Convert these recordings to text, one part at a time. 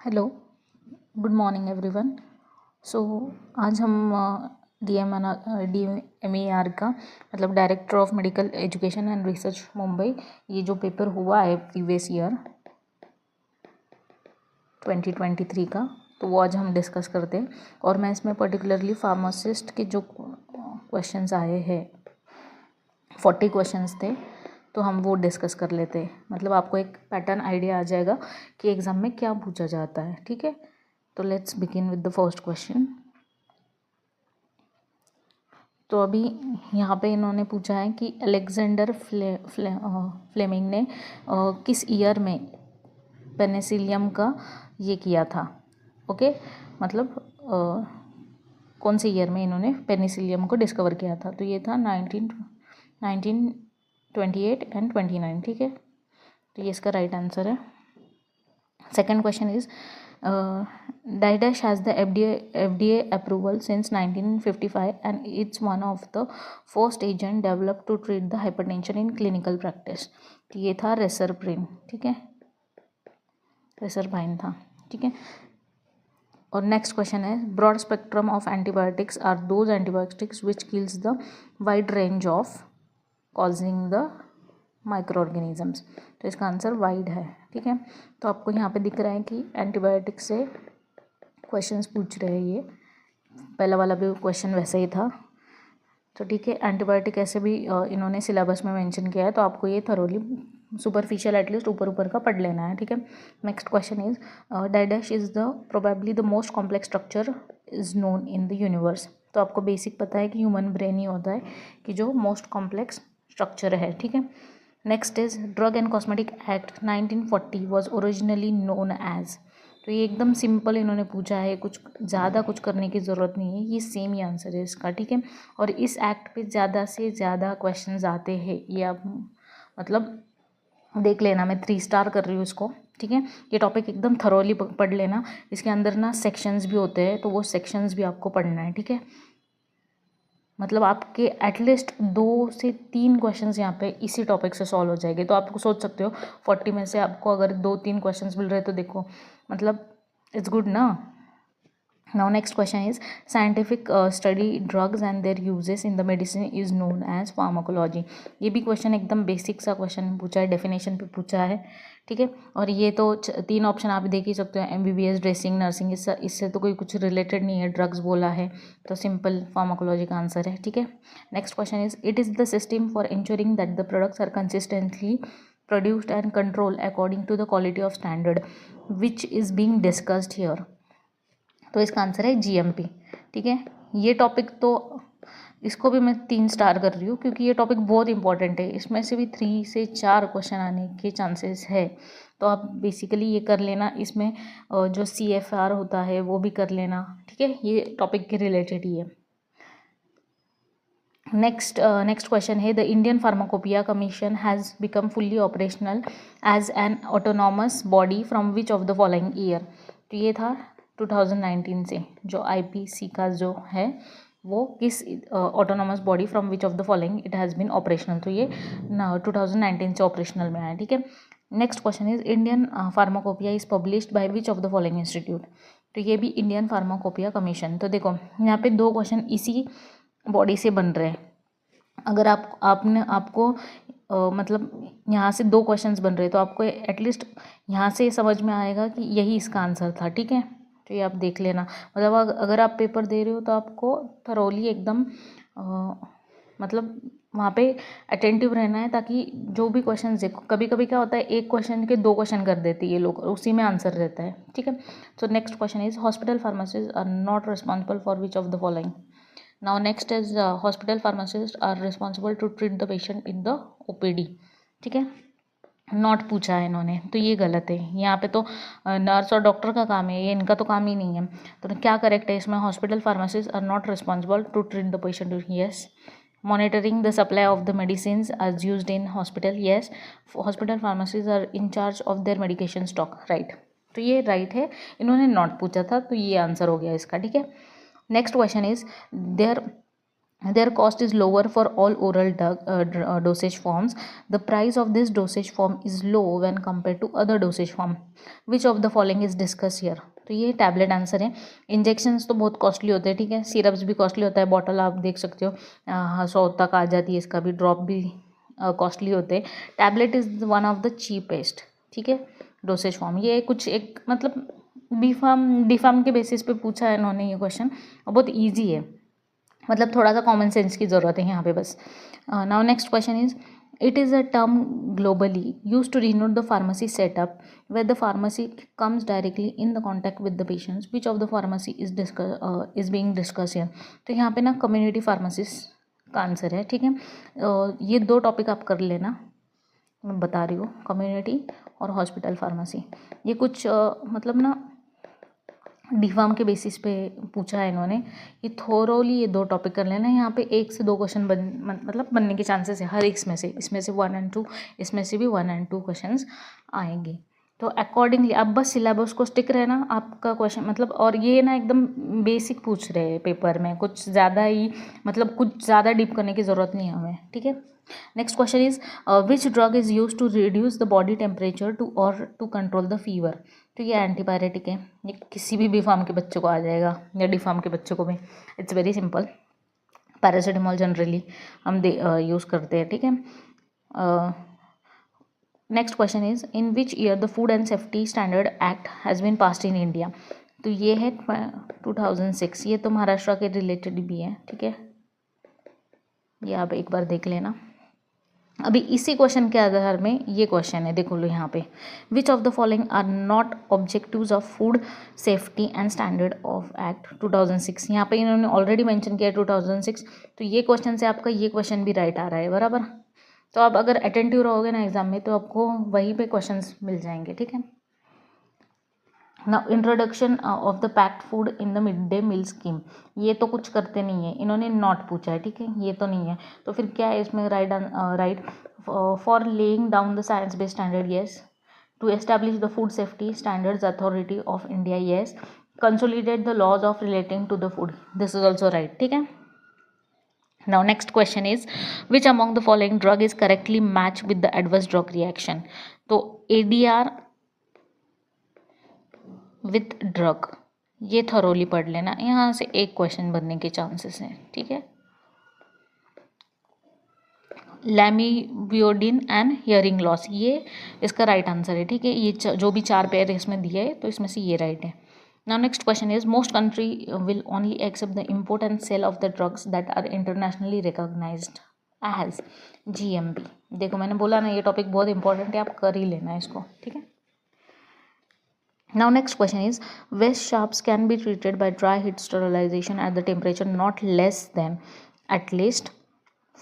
Hello, good morning everyone. So आज हम DMER का मतलब director of medical education and research Mumbai, ये जो पेपर हुआ है प्रीवियस ईयर 2023 का, तो वो आज हम डिस्कस करते हैं। और मैं इसमें पर्टिकुलरली फार्मासिस्ट के जो क्वेश्चंस आए हैं 40 क्वेश्चंस थे, तो हम वो डिस्कस कर लेते हैं। मतलब आपको एक पैटर्न आइडिया आ जाएगा कि एग्ज़ाम में क्या पूछा जाता है। ठीक है, तो let's begin with the first question. तो अभी यहाँ पे इन्होंने पूछा है कि अलेक्जेंडर फ्लेमिंग ने किस ईयर में पेनिसिलियम का ये किया था। ओके, मतलब कौन से ईयर में इन्होंने पेनिसिलियम को डिस्कवर किया था। तो ये था 1928 एंड 29। ठीक है, तो ये इसका राइट आंसर है। Second question is Didash has the FDA approval since 1955 and it's one of the first agent developed to treat the hypertension in clinical practice. तो ये था रेसरप्रिन। ठीक है, रेसरपाइन था। ठीक है, और नेक्स्ट क्वेश्चन है broad spectrum of antibiotics are those antibiotics which kills the wide range of causing the microorganisms. तो इसका आंसर वाइड है। ठीक है, तो आपको यहाँ पे दिख रहा है कि एंटीबायोटिक्स से क्वेश्चंस पूछ रहे हैं। ये पहला वाला भी क्वेश्चन वैसे ही था। तो ठीक है, एंटीबायोटिक ऐसे भी इन्होंने सिलेबस में मेंशन किया है, तो आपको ये थरोली सुपरफिशियल एटलीस्ट ऊपर ऊपर का पढ़ लेना है। ठीक है, next question is dash is the probably the most complex structure is known in the universe. तो आपको बेसिक पता है कि ह्यूमन ब्रेन ही होता है कि जो मोस्ट कॉम्प्लेक्स स्ट्रक्चर है। ठीक है, next is drug and cosmetic act 1940 was originally known as. तो ये एकदम सिंपल इन्होंने पूछा है, कुछ ज़्यादा कुछ करने की ज़रूरत नहीं है, ये सेम ही आंसर है इसका। ठीक है, और इस एक्ट पे ज़्यादा से ज़्यादा क्वेश्चंस आते हैं, ये आप मतलब देख लेना। मैं 3 स्टार कर रही हूँ इसको। ठीक है, ये टॉपिक एकदम थरोली पढ़ लेना। इसके अंदर ना सेक्शंस भी होते हैं, तो वो सेक्शंस भी आपको पढ़ना है। ठीक है, मतलब आपके एटलीस्ट 2 से 3 क्वेश्चंस यहाँ पे इसी टॉपिक से सॉल्व हो जाएंगे। तो आप सोच सकते हो 40 में से आपको अगर 2-3 क्वेश्चंस मिल रहे हैं, तो देखो मतलब इट्स गुड ना। Now next question is scientific study drugs and their uses in the medicine is known as pharmacology. ये भी क्वेश्चन एकदम बेसिक सा क्वेश्चन पूछा है, डेफिनेशन पे पूछा है। ठीक है, और ये तो 3 ऑप्शन आप देख ही सकते हो, MBBS, ड्रेसिंग, नर्सिंग। इससे तो कोई कुछ रिलेटेड नहीं है, ड्रग्स बोला है, तो सिंपल फार्माकोलॉजी का आंसर है। ठीक है, next question is it is the system for ensuring that the products are consistently produced and controlled according to the quality of standard which is being discussed here. तो इसका answer है GMP। ठीक है, ये topic तो इसको भी मैं 3 स्टार कर रही हूँ, क्योंकि ये टॉपिक बहुत इंपॉर्टेंट है। इसमें से भी 3 से 4 क्वेश्चन आने के चांसेस है, तो आप बेसिकली ये कर लेना। इसमें जो CFR होता है वो भी कर लेना। ठीक है, ये टॉपिक के रिलेटेड ही है। नेक्स्ट क्वेश्चन है the Indian pharmacopoeia commission has become fully operational as an autonomous body from which of the following year. तो ये था 2019 से, जो IPC का जो है वो किस autonomous body from which of the following it has been operational. तो ये 2019 से ऑपरेशनल में आया। ठीक है, next question is Indian pharmacopoeia is published by which of the following institute. तो ये भी इंडियन फार्माकोपिया कमीशन। तो देखो यहाँ पे 2 क्वेश्चन इसी बॉडी से बन रहे हैं। अगर आपको मतलब यहाँ से 2 क्वेश्चंस बन रहे हैं, तो आपको एटलीस्ट यहाँ से समझ में आएगा कि यही इसका आंसर था। ठीक है, तो ये आप देख लेना। मतलब अगर आप पेपर दे रहे हो तो आपको थरोली एकदम मतलब वहाँ पे अटेंटिव रहना है, ताकि जो भी क्वेश्चन देखो, कभी कभी क्या होता है एक क्वेश्चन के 2 क्वेश्चन कर देती है ये लोग, उसी में आंसर रहता है। ठीक है, तो next question is hospital pharmacist are not responsible for which of the following. Now next is hospital pharmacists are responsible to treat the patient in the OPD. ठीक है, नॉट पूछा है इन्होंने, तो ये गलत है। यहाँ पे तो नर्स और डॉक्टर का काम है, ये इनका तो काम ही नहीं है। तो क्या करेक्ट है इसमें, hospital pharmacist are not responsible to treat the patient. Yes, monitoring the supply of the medicines as used in hospital. yes, hospital pharmacists are in charge of their medication stock. right, तो ये right है, इन्होंने not पूछा था, तो ये answer हो गया इसका। ठीक है, next question is there Their cost is lower for all oral dosage forms. The price of this dosage form is low when compared to other dosage form. Which of the following is discussed here? तो ये tablet answer है. Injections तो बहुत costly होते हैं, ठीक है. Syrups भी कॉस्टली होता है, बॉटल आप देख सकते हो 100 तक आ जाती है, इसका भी ड्रॉप भी कॉस्टली होते हैं. Tablet is one of the cheapest, ठीक है, डोसेज फॉर्म. ये कुछ एक मतलब डी फार्म के बेसिस पे पूछा है इन्होंने ये क्वेश्चन, और बहुत ईजी है, मतलब थोड़ा सा कॉमन सेंस की ज़रूरत है यहाँ पे बस. Now next question is, it is a term globally use to denote the pharmacy setup where the pharmacy comes directly in the contact with the patients. Which of the pharmacy is being discuss here. तो यहाँ पे ना community फार्मेसिस का answer है, ठीक है. ये दो टॉपिक आप कर लेना, मैं बता रही हूँ, कम्युनिटी और हॉस्पिटल फार्मेसी. ये कुछ मतलब ना डी फार्म के बेसिस पे पूछा है इन्होंने. ये थोरोली ये दो टॉपिक कर लेना. यहाँ पे 1 से 2 क्वेश्चन मतलब बनने के चांसेस है हर एक इसमें से 1 और 2, इसमें से भी 1 और 2 क्वेश्चंस आएंगे. तो अकॉर्डिंगली आप बस सिलेबस को स्टिक रहना, आपका क्वेश्चन मतलब, और ये ना एकदम बेसिक पूछ रहे हैं पेपर में, कुछ ज़्यादा ही मतलब कुछ ज़्यादा डीप करने की ज़रूरत नहीं है हमें, ठीक है. Next question is, which drug is use to reduce the body temperature to control the fever. तो ये एंटीबायोटिक है. ये किसी भी फार्म के बच्चों को आ जाएगा या डी फार्म के बच्चों को भी. It's very simple. Paracetamol generally हम यूज़ करते हैं, ठीक है. Next question is, in which year the food and safety standard act has been passed in India. तो ये है 2006. ये तो महाराष्ट्र के रिलेटेड भी है, ठीक है. ये आप एक बार देख लेना. अभी इसी क्वेश्चन के आधार में ये क्वेश्चन है, देखो लो यहाँ पे, which of the following are not objectives of food safety and standard of act 2006. यहाँ पे इन्होंने ऑलरेडी मेंशन किया है 2006. तो ये क्वेश्चन से आपका ये क्वेश्चन भी राइट आ रहा है, बराबर. तो आप अगर अटेंटिव रहोगे ना एग्जाम में तो आपको वहीं पे क्वेश्चंस मिल जाएंगे, ठीक है. Now introduction of the packed food in the mid day meal scheme. ये तो कुछ करते नहीं है, इन्होंने नॉट पूछा है, ठीक है, ये तो नहीं है. तो फिर क्या है इसमें right for laying down the science based standard, yes. To establish the food safety standards authority of India, yes. Consolidate the laws of relating to the food, this is also right, ठीक है. Now next question is, which among the following drug is correctly matched with the adverse drug reaction. तो ADR with drug, ये thoroughly पढ़ लेना. यहाँ से एक question बनने के चांसेस हैं, ठीक है. लैमीवियोडिन एंड हियरिंग लॉस, ये इसका राइट आंसर है, ठीक है. ये जो भी 4 पेयर इसमें दिए है तो इसमें से ये राइट है. Now next question is, most country will only accept the import and sale of the drugs that are internationally recognised as GMP. देखो मैंने बोला ना ये टॉपिक बहुत इंपॉर्टेंट है, आप कर ही लेना इसको, ठीक है. Now next question is, waste sharps can be treated by dry heat sterilization at the temperature not less than at least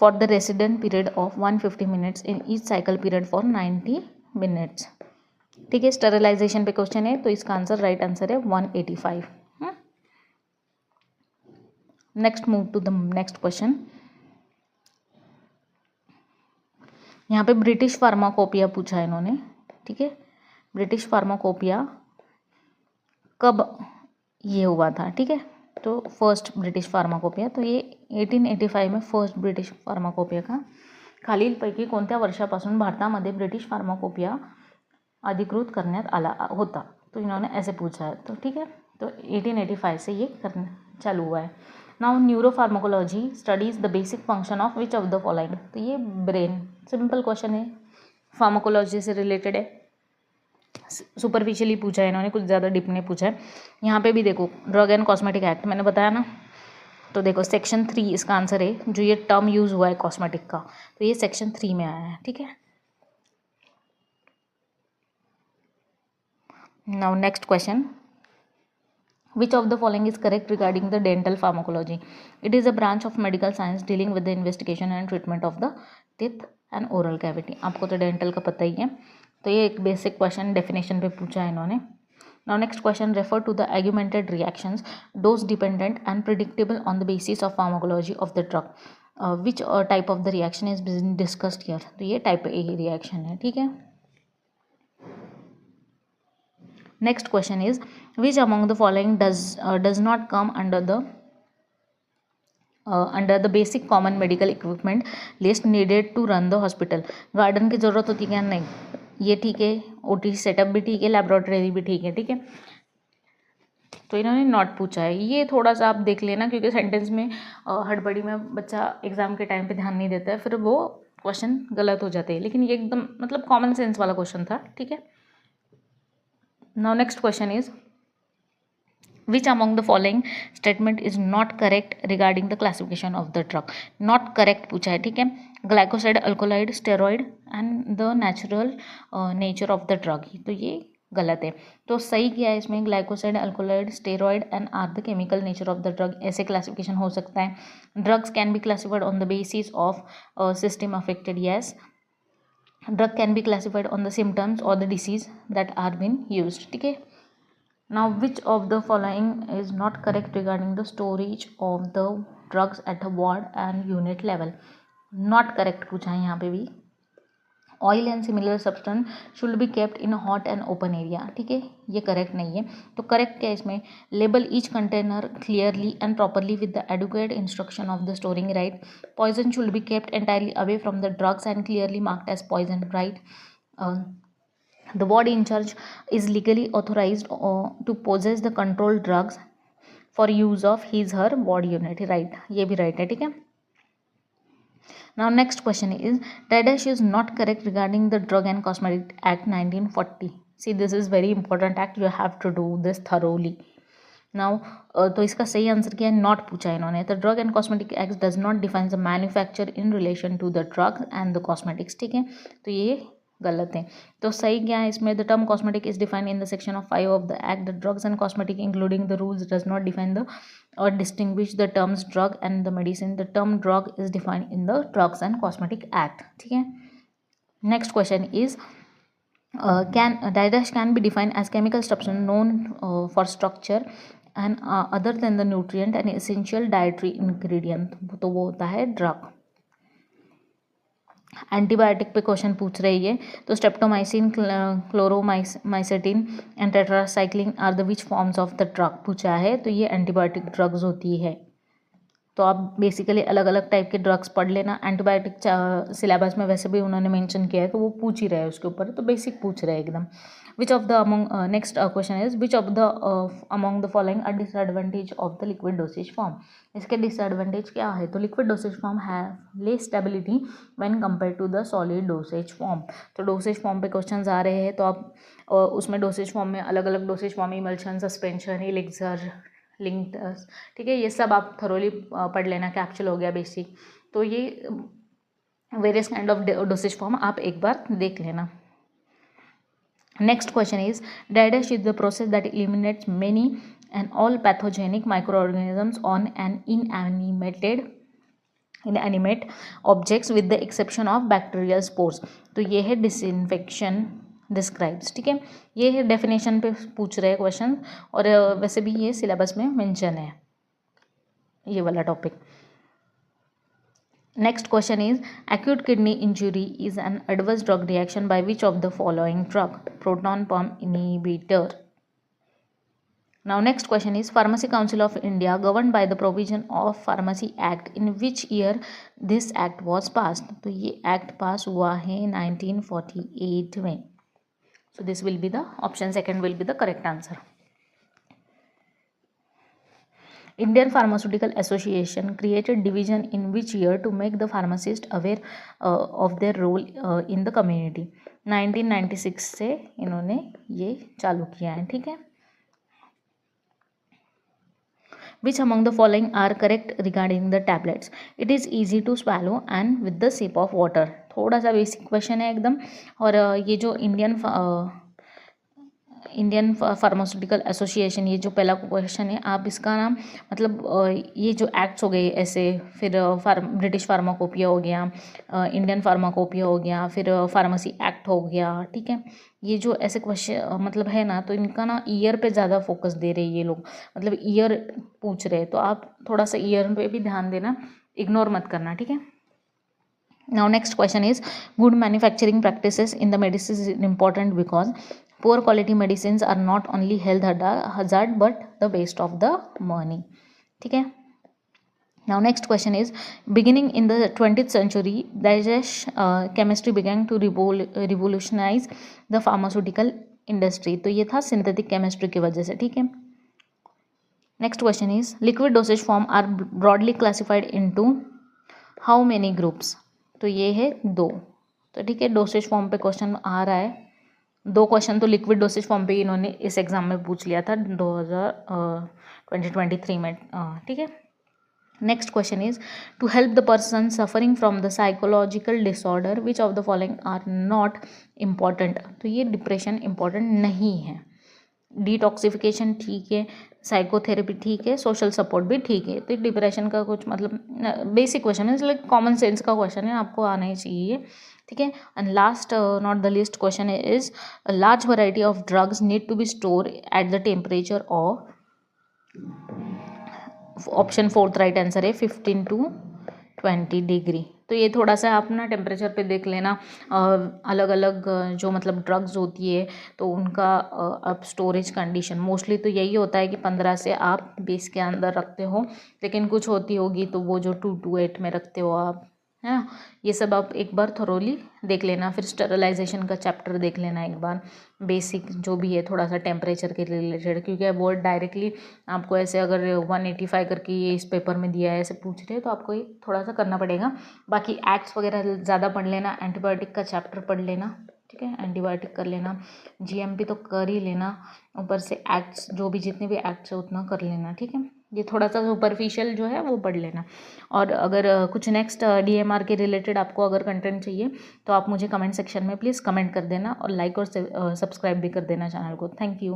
for the resident period of 150 minutes in each cycle period for 90 minutes. ठीक है, sterilisation पे question है तो इसका answer right answer है 185. Next move to the next question. यहाँ पे British pharmacopoeia पूछा है इन्होंने, ठीक है. ब्रिटिश फार्माकोपिया कब ये हुआ था, ठीक है. तो फर्स्ट ब्रिटिश फार्माकोपिया, तो ये 1885 में फर्स्ट ब्रिटिश फार्माकोपिया का. खालीलपैकी कोणत्या वर्षापासून भारतामध्ये ब्रिटिश फार्माकोपिया अधिकृत करण्यात आला होता. तो इन्होंने ऐसे पूछा है, तो ठीक है. तो 1885 से ये करना चालू हुआ है. Now neuropharmacology studies the basic function of which of the following. तो ये ब्रेन, सिंपल क्वेश्चन है, फार्माकोलॉजी से रिलेटेड है, सुपरफिशियली पूछा है इन्होंने, कुछ ज़्यादा डीप नहीं पूछा है. यहाँ पे भी देखो ड्रग एंड कॉस्मेटिक एक्ट मैंने बताया ना, तो देखो सेक्शन 3 इसका आंसर है. जो ये टर्म यूज़ हुआ है कॉस्मेटिक का, तो ये सेक्शन 3 में आया है, ठीक है. Now next question, which of the following is correct regarding the dental pharmacology. It is a branch of medical science dealing with the investigation and treatment of the teeth and oral cavity. आपको तो dental का पता ही है, तो ये एक basic question definition पे पूछा है इन्होंने. Now next question, refer to the augmented reactions dose dependent and predictable on the basis of pharmacology of the drug. Which type of the reaction is discussed here. तो ये type A reaction है, ठीक है. Next question is, which among the following does not come under the under the basic common medical equipment list needed to run the hospital. Garden की ज़रूरत होती है क्या? नहीं, ये ठीक है। ओटी सेटअप भी ठीक है, लेबोरेटरी भी ठीक है, ठीक है। तो इन्होंने नॉट पूछा है, ये थोड़ा सा आप देख लेना, क्योंकि सेंटेंस में हड़बड़ी में बच्चा एग्जाम के टाइम पे ध्यान नहीं देता है, फिर वो क्वेश्चन गलत हो जाते हैं। लेकिन ये एकदम मतलब कॉमन सेंस वाला क्वेश्चन था, ठीक है। Now next question is which among the following statement is not correct regarding the classification of the drug? not correct पूछा है, ठीक है। Glycoside, alkaloid, steroid and the natural nature of the drug, तो ये गलत है। तो सही क्या है इसमें? Glycoside, alkaloid, steroid and are the chemical nature of the drug, ऐसे क्लासिफिकेशन हो सकता है। Drugs can be classified on the basis of system affected, yes. Drug can be classified on the symptoms or the disease that are been used, ठीक है। Now, which of the following is not correct regarding the storage of the drugs at a ward and unit level? Not correct पूछा है यहाँ पे भी। Oil and similar substance should be kept in hot and open area, ठीक है, ये correct नहीं है। तो करेक्ट क्या है इसमें? Label each container clearly and properly with the adequate instruction of the storing right. Poison should be kept entirely away from the drugs and clearly marked as poison, right. The body in charge is legally authorized to possess the controlled drugs for use of his her body unit, right, ये भी right है, ठीक है। Now next question is dash is not correct regarding the Drug and Cosmetic Act 1940. See, this is very important act, you have to do this thoroughly. Now तो इसका सही answer क्या है? नॉट पूछा है इन्होंने। तो drug and cosmetic act does not define the manufacture in relation to the drugs and the cosmetics, ठीक है, तो ये गलत है। तो सही क्या है इसमें? The term cosmetic is defined in the section of 5 of the act. The drugs and cosmetic including the rules does not define the or distinguish the terms drug and the medicine. The term drug is defined in the drugs and cosmetic act, ठीक है। Next question is dash can be defined as chemical substance known for structure and other than the nutrient and essential dietary ingredient, तो वो होता है drug. Antibiotic पे question पूछ रही है, तो streptomycin, chloromycetin and tetracycline are the which forms of the drug पूछा है, तो ये एंटीबायोटिक ड्रग्स होती है। तो आप बेसिकली अलग अलग टाइप के ड्रग्स पढ़ लेना। एंटीबायोटिक सिलेबस में वैसे भी उन्होंने मेंशन किया है, तो वो पूछ ही रहे हैं उसके ऊपर, तो बेसिक पूछ रहे हैं एकदम। Which of the among next question is which of the among the following are disadvantage of the liquid dosage form? इसके डिसएडवांटेज क्या है? तो liquid dosage form have less stability when compare to the solid dosage form. तो dosage form पे question आ रहे हैं, तो आप उसमें डोसेज फॉर्म में अलग अलग dosage form, emulsion, suspension, elixir, links, ठीक है, ये सब आप थरोली पढ़ लेना। कैप्सूल हो गया बेसिक, तो ये various kind of dosage form आप एक बार देख लेना। Next question is dash is the process that eliminates many and all pathogenic microorganisms on an inanimate objects with the exception of bacterial spores. तो ये है डिसइंफेक्शन डिस्क्राइब्स, ठीक है, ये है डेफिनेशन पे पूछ रहे हैं क्वेश्चन, और वैसे भी ये सिलेबस में मेंशन है ये वाला topic. Next question is acute kidney injury is an adverse drug reaction by which of the following drug? Proton pump inhibitor. Now next question is Pharmacy Council of India governed by the provision of Pharmacy Act, in which year this act was passed? तो ये act पास हुआ है 1948 में। So this will be the option second will be the correct answer. Indian Pharmaceutical Association created division in which year to make the pharmacist aware of their role in the community? 1996 से इन्होंने ये चालू किया है, ठीक है। Which among the following are correct regarding the tablets? It is easy to swallow and with the sip of water. थोड़ा सा बेसिक क्वेश्चन है एकदम। और ये जो इंडियन फार्मास्यूटिकल एसोसिएशन, ये जो पहला क्वेश्चन है, आप इसका नाम मतलब ये जो एक्ट्स हो गए ऐसे, फिर ब्रिटिश फार्माकोपिया हो गया, इंडियन फार्माकोपिया हो गया, फिर फार्मेसी एक्ट हो गया, ठीक है, ये जो ऐसे क्वेश्चन मतलब है ना, तो इनका ना ईयर पे ज़्यादा फोकस दे रहे हैं ये लोग, मतलब ईयर पूछ रहे हैं, तो आप थोड़ा सा ईयर पे भी ध्यान देना, इग्नोर मत करना, ठीक है। Now next question is good manufacturing practices in the medicine is important because poor quality medicines are not only health hazard but the waste of the money, ठीक है। Now next question is, beginning in the 20th century, Danish chemistry began to revolutionize the pharmaceutical industry. तो ये था synthetic chemistry की वजह से, ठीक है. Next question is, liquid dosage form are broadly classified into how many groups? तो ये है 2. तो ठीक है, डोसेज फॉर्म पे क्वेश्चन आ रहा है. 2 क्वेश्चन तो लिक्विड डोसेज फॉर्म पे इन्होंने इस एग्जाम में पूछ लिया था 2023 में, ठीक है. Next question is, to help the person suffering from the psychological disorder which of the following are not important? तो ये डिप्रेशन इम्पॉर्टेंट नहीं है. डिटॉक्सिफिकेशन ठीक है, साइकोथेरेपी ठीक है, सोशल सपोर्ट भी ठीक है. तो डिप्रेशन का कुछ मतलब बेसिक क्वेश्चन है, लाइक कॉमन सेंस का क्वेश्चन है, आपको आना ही चाहिए, ठीक है. And last not the list question is, large variety of drugs need to be store at the temperature of, option 4 right answer है 15 to 20 डिग्री. तो ये थोड़ा सा आप ना टेम्परेचर पे देख लेना, अलग अलग जो मतलब ड्रग्स होती है तो उनका अब स्टोरेज कंडीशन मोस्टली तो यही होता है कि 15 से आप 20 के अंदर रखते हो, लेकिन कुछ होती होगी तो वो जो 2 to 8 में रखते हो आप, है ना. ये सब आप एक बार थोरोली देख लेना. फिर स्टेरिलाइजेशन का चैप्टर देख लेना एक बार, बेसिक जो भी है थोड़ा सा टेम्परेचर के रिलेटेड, क्योंकि वो डायरेक्टली आपको ऐसे अगर 185 करके ये इस पेपर में दिया है ऐसे पूछ रहे हैं तो आपको ये थोड़ा सा करना पड़ेगा. बाकी एक्ट्स वगैरह ज़्यादा पढ़ लेना, एंटीबायोटिक का चैप्टर पढ़ लेना, ठीक है, एंटीबायोटिक कर लेना, जीएमपी तो कर ही लेना, ऊपर से एक्ट्स जो भी जितने भी एक्ट्स है उतना कर लेना, ठीक है. ये थोड़ा सा सुपरफिशियल जो है वो पढ़ लेना. और अगर कुछ नेक्स्ट डीएमआर के रिलेटेड आपको अगर कंटेंट चाहिए तो आप मुझे कमेंट सेक्शन में प्लीज़ कमेंट कर देना और लाइक और सब्सक्राइब भी कर देना चैनल को. Thank you.